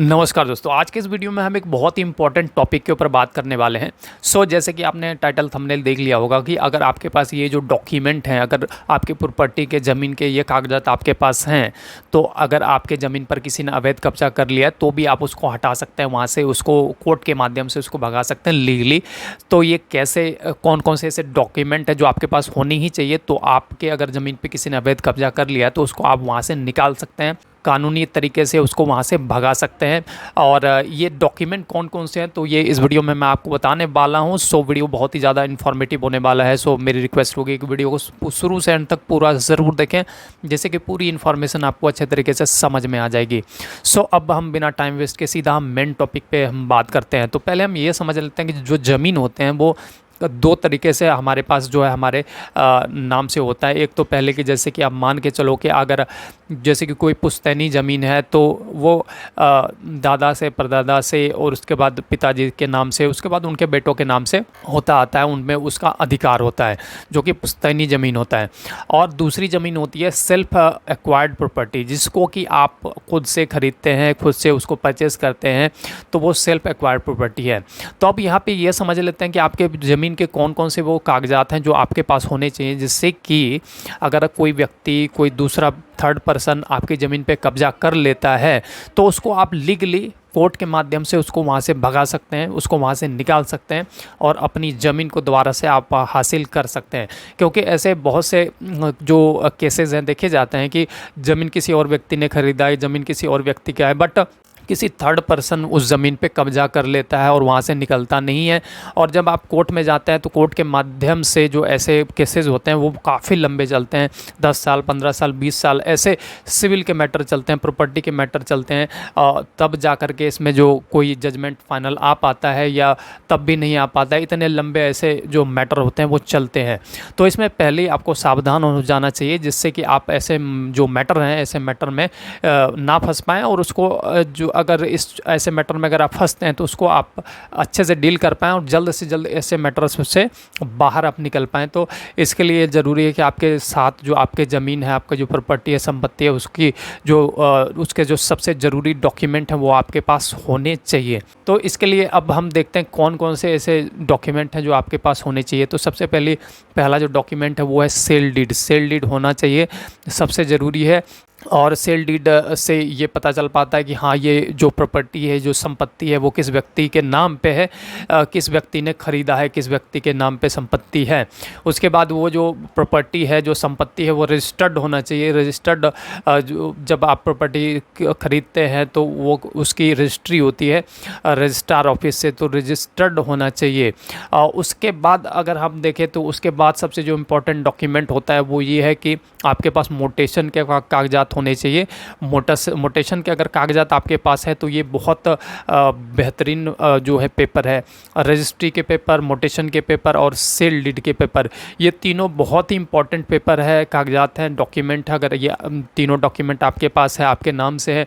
नमस्कार दोस्तों, आज के इस वीडियो में हम एक बहुत ही इंपॉर्टेंट टॉपिक के ऊपर बात करने वाले हैं। जैसे कि आपने टाइटल थंबनेल देख लिया होगा कि अगर आपके पास ये जो डॉक्यूमेंट हैं, अगर आपके प्रॉपर्टी के ज़मीन के ये कागजात आपके पास हैं, तो अगर आपके ज़मीन पर किसी ने अवैध कब्जा कर लिया है तो भी आप उसको हटा सकते हैं वहाँ से, उसको कोर्ट के माध्यम से उसको भगा सकते हैं लीगली। तो ये कैसे, कौन कौन से ऐसे डॉक्यूमेंट है जो आपके पास होनी ही चाहिए, तो आपके अगर ज़मीन पर किसी ने अवैध कब्जा कर लिया है तो उसको आप वहाँ से निकाल सकते हैं, कानूनी तरीके से उसको वहाँ से भगा सकते हैं। और ये डॉक्यूमेंट कौन कौन से हैं तो ये इस वीडियो में मैं आपको बताने वाला हूँ। वीडियो बहुत ही ज़्यादा इन्फॉर्मेटिव होने वाला है। मेरी रिक्वेस्ट होगी कि वीडियो को शुरू से एंड तक पूरा ज़रूर देखें, जैसे कि पूरी इन्फॉर्मेशन आपको अच्छे तरीके से समझ में आ जाएगी। अब हम बिना टाइम वेस्ट के सीधा हम मेन टॉपिक पे हम बात करते हैं। तो पहले हम ये समझ लेते हैं कि जो ज़मीन होते हैं वो दो तरीके से हमारे पास जो है हमारे नाम से होता है। एक तो पहले कि जैसे कि आप मान के चलो कि अगर जैसे कि कोई पुश्तैनी ज़मीन है तो वो दादा से, परदादा से और उसके बाद पिताजी के नाम से, उसके बाद उनके बेटों के नाम से होता आता है, उनमें उसका अधिकार होता है जो कि पुश्तैनी ज़मीन होता है। और दूसरी ज़मीन होती है सेल्फ एक्वायर्ड प्रॉपर्टी, जिसको कि आप खुद से ख़रीदते हैं, खुद से उसको परचेज़ करते हैं, तो वो सेल्फ एक्वायर्ड प्रॉपर्टी है। तो अब यहाँ पे ये समझ लेते हैं कि आपके ज़मीन के कौन कौन से वो कागजात हैं जो आपके पास होने चाहिए, जिससे कि अगर कोई व्यक्ति, कोई दूसरा थर्ड पर्सन आपकी ज़मीन पे कब्जा कर लेता है तो उसको आप लीगली कोर्ट के माध्यम से उसको वहाँ से भगा सकते हैं, उसको वहाँ से निकाल सकते हैं और अपनी ज़मीन को दोबारा से आप हासिल कर सकते हैं। क्योंकि ऐसे बहुत से जो केसेस हैं देखे जाते हैं कि ज़मीन किसी और व्यक्ति ने खरीदा है, ज़मीन किसी और व्यक्ति का है, बट किसी थर्ड पर्सन उस ज़मीन पे कब्जा कर लेता है और वहाँ से निकलता नहीं है। और जब आप कोर्ट में जाते हैं तो कोर्ट के माध्यम से जो ऐसे केसेस होते हैं वो काफ़ी लंबे चलते हैं, 10 साल, 15 साल, 20 साल, ऐसे सिविल के मैटर चलते हैं, प्रॉपर्टी के मैटर चलते हैं। तब जा कर के इसमें जो कोई जजमेंट फाइनल आ पाता है या तब भी नहीं आ पाता है। इतने लंबे ऐसे जो मैटर होते हैं वो चलते हैं। तो इसमें पहले आपको सावधान हो जाना चाहिए, जिससे कि आप ऐसे जो मैटर हैं, ऐसे मैटर में ना फंस पाएँ और उसको जो अगर इस ऐसे मैटर में अगर आप फंसते हैं तो उसको आप अच्छे से डील कर पाएँ और जल्द से जल्द ऐसे मैटर्स से बाहर आप निकल पाएँ। तो इसके लिए ज़रूरी है कि आपके साथ जो आपके ज़मीन है, आपका जो प्रॉपर्टी है, संपत्ति है, उसकी जो उसके जो सबसे ज़रूरी डॉक्यूमेंट हैं वो आपके पास होने चाहिए। तो इसके लिए अब हम देखते हैं कौन कौन से ऐसे डॉक्यूमेंट हैं जो आपके पास होने चाहिए। तो सबसे पहला जो डॉक्यूमेंट है वो है सेल डीड। सेल डीड होना चाहिए, सबसे ज़रूरी है। और सेल डीड से ये पता चल पाता है कि हाँ, ये जो प्रॉपर्टी है, जो संपत्ति है, वो किस व्यक्ति के नाम पे है, किस व्यक्ति ने ख़रीदा है, किस व्यक्ति के नाम पे संपत्ति है। उसके बाद वो जो प्रॉपर्टी है, जो संपत्ति है, वो रजिस्टर्ड होना चाहिए। रजिस्टर्ड, जब आप प्रॉपर्टी ख़रीदते हैं तो वो उसकी रजिस्ट्री होती है रजिस्ट्रार ऑफिस से, तो रजिस्टर्ड होना चाहिए। उसके बाद अगर हम देखें तो उसके बाद सबसे जो इम्पोर्टेंट डॉक्यूमेंट होता है वो ये है कि आपके पास मोटेशन के कागजात होने चाहिए। मोटेशन के अगर कागजात आपके पास है तो ये बहुत बेहतरीन जो है पेपर है। रजिस्ट्री के पेपर, मोटेशन के पेपर और सेल डीड के पेपर, ये तीनों बहुत ही इंपॉर्टेंट पेपर है, कागजात हैं, डॉक्यूमेंट है। अगर ये तीनों डॉक्यूमेंट आपके पास है, आपके नाम से है,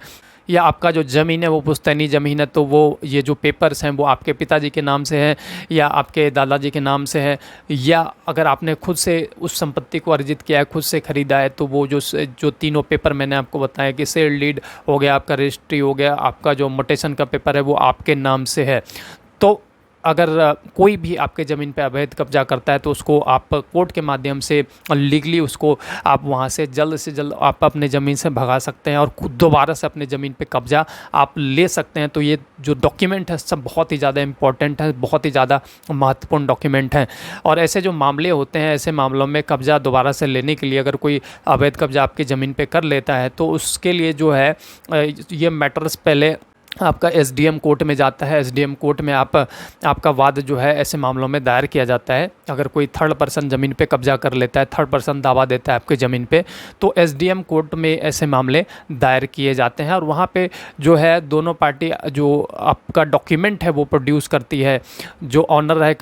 या आपका जो ज़मीन है वो पुश्तैनी ज़मीन है, तो वो ये जो पेपर्स हैं वो आपके पिताजी के नाम से हैं या आपके दादाजी के नाम से है, या अगर आपने खुद से उस संपत्ति को अर्जित किया है, खुद से ख़रीदा है, तो वो जो तीनों पेपर मैंने आपको बताया कि सेल डीड हो गया, आपका रजिस्ट्री हो गया, आपका जो मोटेशन का पेपर है वो आपके नाम से है। तो अगर कोई भी आपके ज़मीन पे अवैध कब्जा करता है तो उसको आप कोर्ट के माध्यम से लीगली उसको आप वहाँ से जल्द आप अपने ज़मीन से भगा सकते हैं और दोबारा से अपने ज़मीन पे कब्जा आप ले सकते हैं। तो ये जो डॉक्यूमेंट है सब बहुत ही ज़्यादा इम्पॉर्टेंट है, बहुत ही ज़्यादा महत्वपूर्ण डॉक्यूमेंट हैं। और ऐसे जो मामले होते हैं, ऐसे मामलों में कब्जा दोबारा से लेने के लिए अगर कोई अवैध कब्जा आपकी ज़मीन पे कर लेता है तो उसके लिए जो है ये मैटर्स पहले आपका एसडीएम कोर्ट में जाता है। एसडीएम कोर्ट में आपका वाद जो है ऐसे मामलों में दायर किया जाता है। अगर कोई थर्ड पर्सन ज़मीन पे कब्जा कर लेता है, थर्ड पर्सन दावा देता है आपकी ज़मीन पे, तो एसडीएम कोर्ट में ऐसे मामले दायर किए जाते हैं। और वहाँ पे जो है दोनों पार्टी जो आपका डॉक्यूमेंट है वो प्रोड्यूस करती है। जो ऑनर है,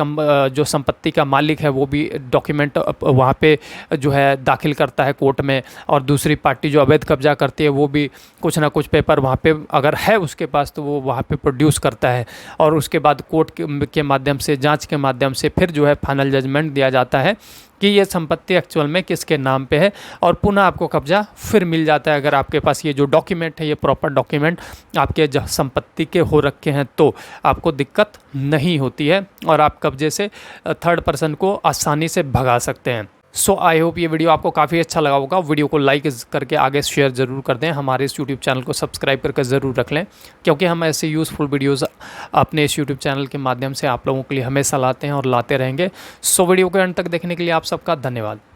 जो संपत्ति का मालिक है, वो भी डॉक्यूमेंट वहाँ पे जो है दाखिल करता है कोर्ट में। और दूसरी पार्टी जो अवैध कब्जा करती है वो भी कुछ ना कुछ पेपर वहाँ पे अगर है उसके पास पास तो वो वहाँ पे प्रोड्यूस करता है और उसके बाद कोर्ट के माध्यम से, जांच के माध्यम से फिर जो है फाइनल जजमेंट दिया जाता है कि ये संपत्ति एक्चुअल में किसके नाम पे है, और पुनः आपको कब्जा फिर मिल जाता है। अगर आपके पास ये जो डॉक्यूमेंट है, ये प्रॉपर डॉक्यूमेंट आपके संपत्ति के हो रखे हैं तो आपको दिक्कत नहीं होती है और आप कब्जे से थर्ड पर्सन को आसानी से भगा सकते हैं। सो आई होप ये वीडियो आपको काफ़ी अच्छा लगा होगा। वीडियो को लाइक करके आगे शेयर ज़रूर कर दें। हमारे इस यूट्यूब चैनल को सब्सक्राइब करके ज़रूर रख लें, क्योंकि हम ऐसे यूज़फुल वीडियोस अपने इस यूट्यूब चैनल के माध्यम से आप लोगों के लिए हमेशा लाते हैं और लाते रहेंगे। सो वीडियो के अंत तक देखने के लिए आप सबका धन्यवाद।